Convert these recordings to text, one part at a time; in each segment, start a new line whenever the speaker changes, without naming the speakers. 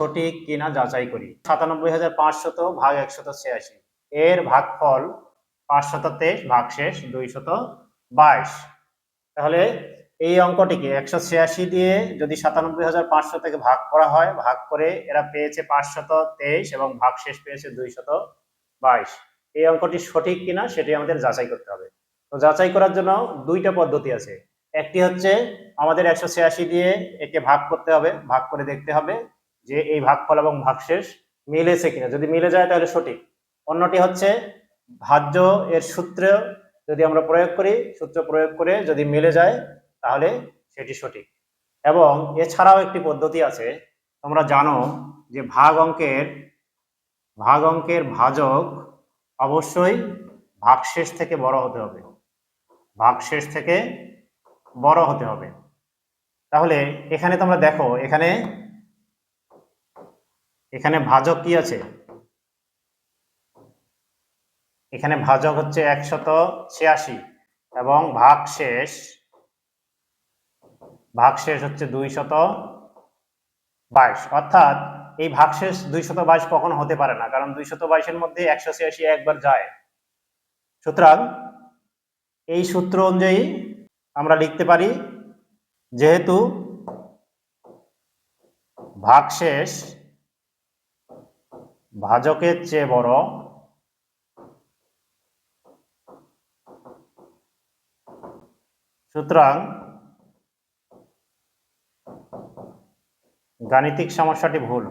সঠিক কিনা যাচাই করি। ৯৭৫০০ ভাগ ১৮৬ এর ভাগফল ৫২৩ ভাগশেষ ২২২। তাহলে এই অঙ্কটিকে ১৮৬ দিয়ে যদি ৯৭৫০০ থেকে ভাগ করা হয়, ভাগ করে এরা পেয়েছে ৫২৩ এবং ভাগশেষ পেয়েছে ২২২। এই অঙ্কটি সঠিক কিনা সেটি আমাদের যাচাই করতে হবে। তো যাচাই করার জন্য দুইটা পদ্ধতি আছে। একটি হচ্ছে আমাদের ১৮৬ দিয়ে একে ভাগ করতে হবে, ভাগ করে দেখতে হবে যে এই ভাগফল এবং ভাগশেষ মিলেছে কিনা। যদি মিলে যায় তাহলে সঠিক। অন্যটি হচ্ছে ভাজ্য এর সূত্র যদি আমরা প্রয়োগ করি, সূত্র প্রয়োগ করে যদি মিলে যায় তাহলে সেটি সঠিক। এবং এছাড়াও একটি পদ্ধতি আছে, তোমরা জানো যে ভাগ অঙ্কের ভাজক অবশ্যই ভাগশেষ থেকে বড় হতে হবে, ভাগশেষ থেকে বড় হতে হবে। তাহলে এখানে তোমরা দেখো, এখানে ভাজক কি আছে, এখানে ভাজক হচ্ছে ১৮৬ এবং ভাগশেষ হচ্ছে ২২২। অর্থাৎ এই ভাগশেষ ২২২ কখনো হতে পারে না, কারণ ২২২ এর মধ্যে ১৮৬ একবার যায়। সুতরাং এই সূত্র অনুযায়ী আমরা লিখতে পারি, যেহেতু ভাগশেষ ভাজকের চেয়ে বড়, সুতরাং গাণিতিক সমস্যাটি ভুল।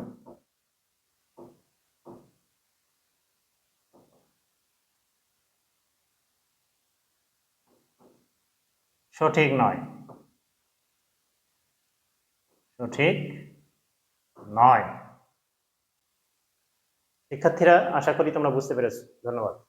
সঠিক নয়, সঠিক নয়। শিক্ষার্থীরা, আশা করি তোমরা বুঝতে পেরেছো। ধন্যবাদ।